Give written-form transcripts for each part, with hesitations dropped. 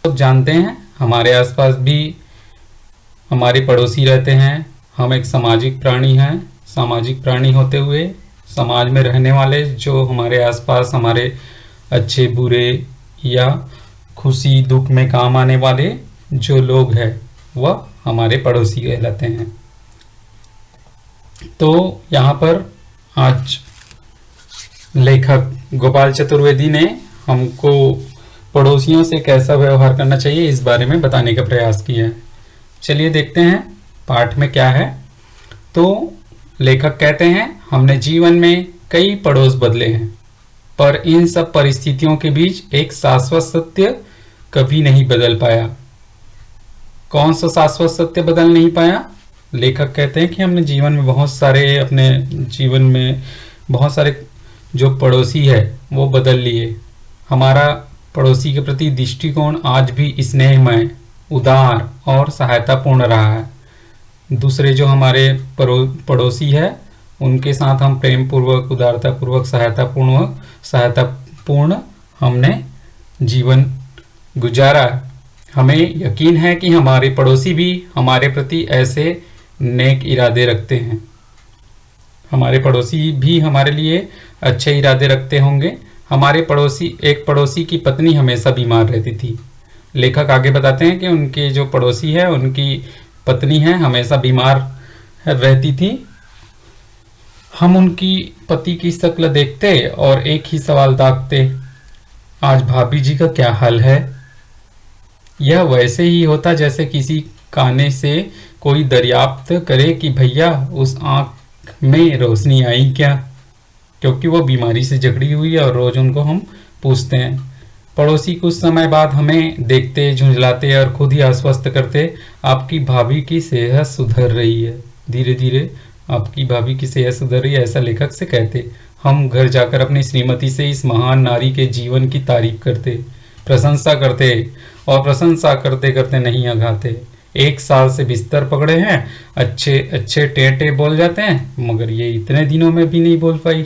सब जानते हैं, हमारे आसपास भी हमारे पड़ोसी रहते हैं। हम एक सामाजिक प्राणी हैं। सामाजिक प्राणी होते हुए समाज में रहने वाले जो हमारे आसपास हमारे अच्छे बुरे या खुशी दुख में काम आने वाले जो लोग हैं वह हमारे पड़ोसी कहलाते हैं। तो यहाँ पर आज लेखक गोपाल चतुर्वेदी ने हमको पड़ोसियों से कैसा व्यवहार करना चाहिए इस बारे में बताने का प्रयास किया है। चलिए देखते हैं पाठ में क्या है। तो लेखक कहते हैं, हमने जीवन में कई पड़ोस बदले हैं, पर इन सब परिस्थितियों के बीच एक शाश्वत सत्य कभी नहीं बदल पाया। कौन सा शाश्वत सत्य बदल नहीं पाया? लेखक कहते हैं कि हमने जीवन में बहुत सारे अपने जीवन में बहुत सारे जो पड़ोसी है वो बदल लिए। हमारा पड़ोसी के प्रति दृष्टिकोण आज भी स्नेहमय, उदार और सहायतापूर्ण रहा है। दूसरे जो हमारे पड़ोसी है उनके साथ हम प्रेम पूर्वक, उदारतापूर्वक, सहायतापूर्ण हमने जीवन गुजारा। हमें यकीन है कि हमारे पड़ोसी भी हमारे प्रति ऐसे नेक इरादे रखते हैं। हमारे पड़ोसी भी हमारे लिए अच्छे इरादे रखते होंगे। हमारे एक पड़ोसी की पत्नी हमेशा बीमार रहती थी। लेखक आगे बताते हैं कि उनके जो पड़ोसी है उनकी पत्नी है हमेशा बीमार रहती थी। हम उनकी पति की शक्ल देखते और एक ही सवाल दागते, आज भाभी जी का क्या हाल है। यह वैसे ही होता जैसे किसी काने से कोई दरियाफ्त करे कि भैया उस आंख में रोशनी आई क्या, क्योंकि वो बीमारी से जकड़ी हुई है और रोज उनको हम पूछते हैं। पड़ोसी कुछ समय बाद हमें देखते, झुंझलाते और खुद ही आश्वस्त करते, आपकी भाभी की सेहत सुधर रही है, धीरे धीरे आपकी भाभी की सेहत सुधर रही है, ऐसा लेखक से कहते। हम घर जाकर अपनी श्रीमती से इस महान नारी के जीवन की तारीफ करते, प्रशंसा करते और प्रशंसा करते करते नहीं अघाते। 1 साल से बिस्तर पकड़े हैं, अच्छे अच्छे टेटे बोल जाते हैं, मगर ये इतने दिनों में भी नहीं बोल पाई।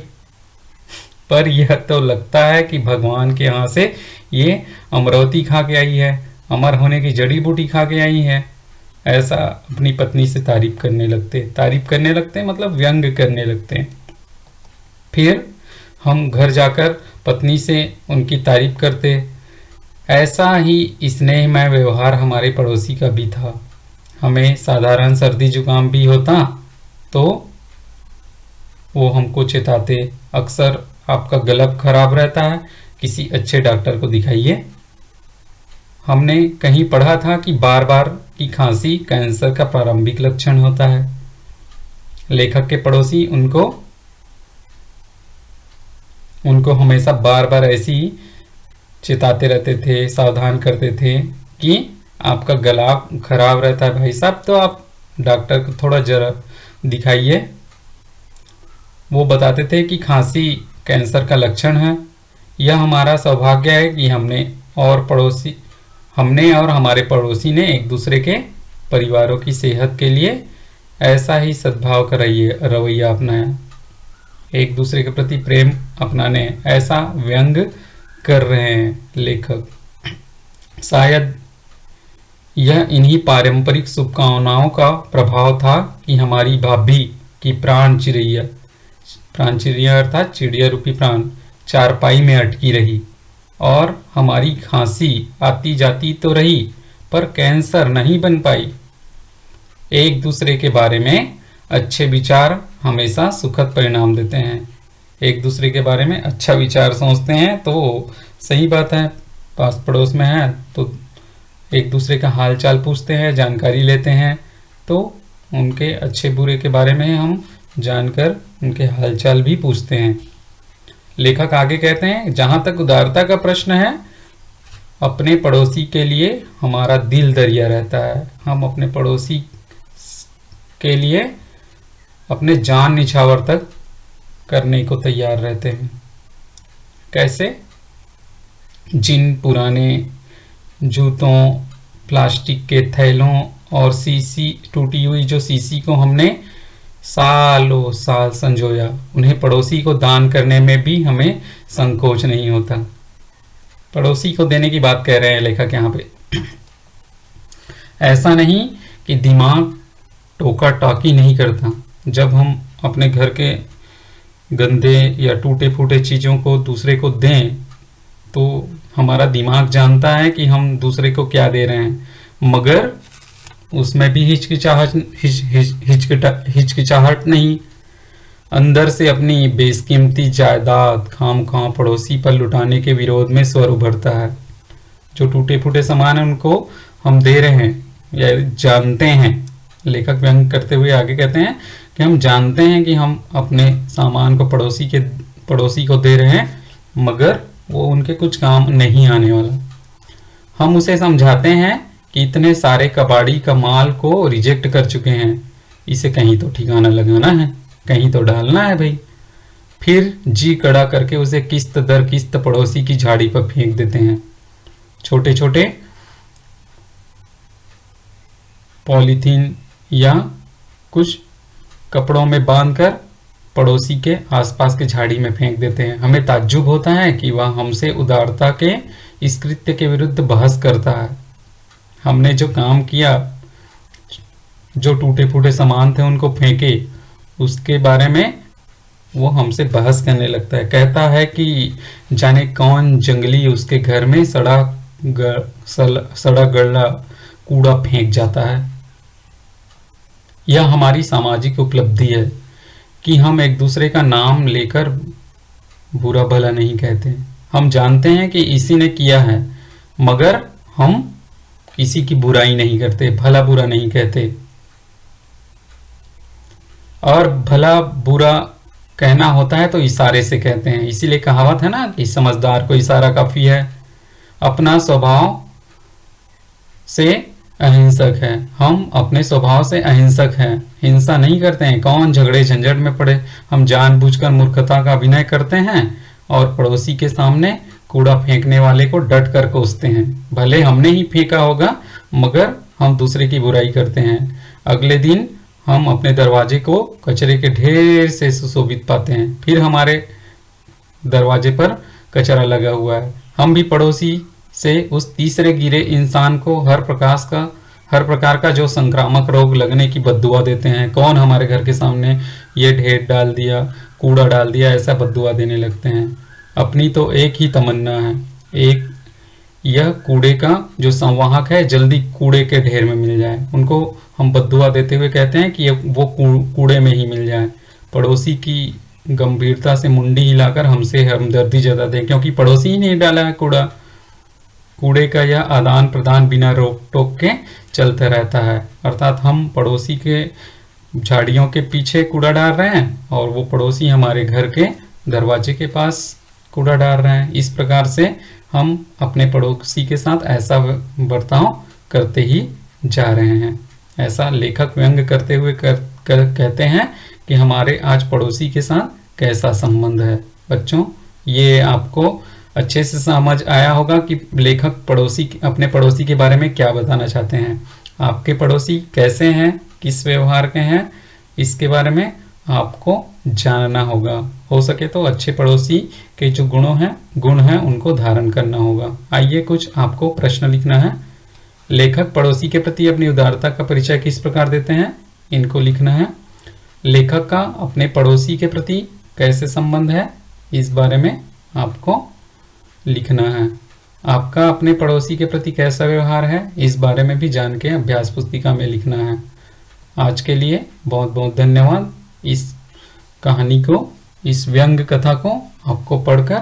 पर यह तो लगता है कि भगवान के यहाँ से ये अमरौती खा के आई है, अमर होने की जड़ी बूटी खा के आई है, ऐसा अपनी पत्नी से तारीफ करने लगते मतलब व्यंग करने लगते हैं। फिर हम घर जाकर पत्नी से उनकी तारीफ करते। ऐसा ही स्नेहमय व्यवहार हमारे पड़ोसी का भी था। हमें साधारण सर्दी जुकाम भी होता तो वो हमको चेताते, अक्सर आपका गला खराब रहता है, किसी अच्छे डॉक्टर को दिखाइए। हमने कहीं पढ़ा था कि बार बार की खांसी कैंसर का प्रारंभिक लक्षण होता है। लेखक के पड़ोसी उनको हमेशा बार बार ऐसी चेताते रहते थे, सावधान करते थे कि आपका गला खराब रहता है भाई साहब, तो आप डॉक्टर को थोड़ा जरा दिखाइए। वो बताते थे कि खांसी कैंसर का लक्षण है। यह हमारा सौभाग्य है कि हमने और हमारे पड़ोसी ने एक दूसरे के परिवारों की सेहत के लिए ऐसा ही सद्भाव का रवैया अपनाया, एक दूसरे के प्रति प्रेम अपनाने ऐसा व्यंग कर रहे हैं लेखक। शायद यह इन्हीं पारंपरिक शुभकामनाओं का प्रभाव था कि हमारी भाभी की प्राण चिड़िया अर्थात चिड़िया रूपी प्राण चारपाई में अटकी रही और हमारी खांसी आती जाती तो रही पर कैंसर नहीं बन पाई। एक दूसरे के बारे में अच्छे विचार हमेशा सुखद परिणाम देते हैं। एक दूसरे के बारे में अच्छा विचार सोचते हैं तो सही बात है, पास पड़ोस में है तो एक दूसरे का हाल चाल पूछते हैं, जानकारी लेते हैं, तो उनके अच्छे बुरे के बारे में हम जानकर उनके हालचाल भी पूछते हैं। लेखक आगे कहते हैं, जहां तक उदारता का प्रश्न है, अपने पड़ोसी के लिए हमारा दिल दरिया रहता है। हम अपने पड़ोसी के लिए अपने जान निछावर तक करने को तैयार रहते हैं। कैसे? जिन पुराने जूतों, प्लास्टिक के थैलों और टूटी हुई जो शीशी को हमने सालों साल संजोया, उन्हें पड़ोसी को दान करने में भी हमें संकोच नहीं होता। पड़ोसी को देने की बात कह रहे हैं लेखक यहाँ पे। ऐसा नहीं कि दिमाग टोका टाकी नहीं करता। जब हम अपने घर के गंदे या टूटे फूटे चीज़ों को दूसरे को दें तो हमारा दिमाग जानता है कि हम दूसरे को क्या दे रहे हैं, मगर उसमें भी हिचकिचाहट नहीं, अंदर से अपनी बेशकीमती जायदाद खामखा पड़ोसी पर लुटाने के विरोध में स्वर उभरता है। जो टूटे फूटे सामान है उनको हम दे रहे हैं या जानते हैं। लेखक व्यंग करते हुए आगे कहते हैं कि हम जानते हैं कि हम अपने सामान को पड़ोसी को दे रहे हैं, मगर वो उनके कुछ काम नहीं आने वाला। हम उसे समझाते हैं कि इतने सारे कबाड़ी का माल को रिजेक्ट कर चुके हैं, इसे कहीं तो ठिकाना लगाना है, कहीं तो डालना है भाई। फिर जी कड़ा करके उसे किस्त दर किस्त पड़ोसी की झाड़ी पर फेंक देते हैं। छोटे छोटे पॉलीथीन या कुछ कपड़ों में बांधकर पड़ोसी के आसपास के झाड़ी में फेंक देते हैं। हमें ताज्जुब होता है कि वह हमसे उदारता के इस कृत्य के विरुद्ध बहस करता है। हमने जो काम किया, जो टूटे फूटे सामान थे उनको फेंके, उसके बारे में वो हमसे बहस करने लगता है। कहता है कि जाने कौन जंगली उसके घर में सड़ा गला कूड़ा फेंक जाता है। यह हमारी सामाजिक उपलब्धि है कि हम एक दूसरे का नाम लेकर बुरा भला नहीं कहते। हम जानते हैं कि इसी ने किया है, मगर हम किसी की बुराई नहीं करते, भला बुरा नहीं कहते। और भला बुरा कहना होता है तो इशारे से कहते हैं। इसीलिए कहावत है ना कि समझदार को इशारा काफी है। अपना स्वभाव से अहिंसक है। हम अपने स्वभाव से अहिंसक हैं, हिंसा नहीं करते हैं। कौन झगड़े झंझट में पड़े। हम जानबूझकर मूर्खता का अभिनय करते हैं और पड़ोसी के सामने कूड़ा फेंकने वाले को डट कर कोसते हैं। भले हमने ही फेंका होगा, मगर हम दूसरे की बुराई करते हैं। अगले दिन हम अपने दरवाजे को कचरे के ढेर से सुशोभित पाते हैं। फिर हमारे दरवाजे पर कचरा लगा हुआ है। हम भी पड़ोसी से उस तीसरे गिरे इंसान को हर प्रकार का जो संक्रामक रोग लगने की बद्दुआ देते हैं। कौन हमारे घर के सामने ये ढेर डाल दिया, कूड़ा डाल दिया, ऐसा बद्दुआ देने लगते हैं। अपनी तो एक ही तमन्ना है, एक यह कूड़े का जो संवाहक है जल्दी कूड़े के ढेर में मिल जाए। उनको हम बद्दुआ देते हुए कहते हैं कि वो कूड़े में ही मिल जाए। पड़ोसी की गंभीरता से मुंडी हिलाकर हमसे हमदर्दी जताते हैं, क्योंकि पड़ोसी ही नहीं डाला है कूड़ा। कूड़े का यह आदान प्रदान बिना रोक टोक के चलता रहता है। अर्थात हम पड़ोसी के झाड़ियों के पीछे कूड़ा डाल रहे हैं और वो पड़ोसी हमारे घर के दरवाजे के पास कूड़ा डाल रहे हैं। इस प्रकार से हम अपने पड़ोसी के साथ ऐसा बर्ताव करते ही जा रहे हैं। ऐसा लेखक व्यंग करते हुए कहते हैं कि हमारे आज पड़ोसी के साथ कैसा संबंध है। बच्चों, ये आपको अच्छे से समझ आया होगा कि लेखक अपने पड़ोसी के बारे में क्या बताना चाहते हैं। आपके पड़ोसी कैसे हैं, किस व्यवहार के हैं, इसके बारे में आपको जानना होगा। हो सके तो अच्छे पड़ोसी के जो गुण हैं उनको धारण करना होगा। आइए कुछ आपको प्रश्न लिखना है। लेखक पड़ोसी के प्रति अपनी उदारता का परिचय किस प्रकार देते हैं, इनको लिखना है। लेखक का अपने पड़ोसी के प्रति कैसे संबंध है, इस बारे में आपको लिखना है। आपका अपने पड़ोसी के प्रति कैसा व्यवहार है, इस बारे में भी जान के अभ्यास पुस्तिका में लिखना है। आज के लिए बहुत बहुत धन्यवाद। इस कहानी को, इस व्यंग कथा को आपको पढ़कर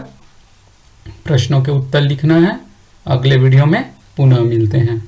प्रश्नों के उत्तर लिखना है। अगले वीडियो में पुनः मिलते हैं।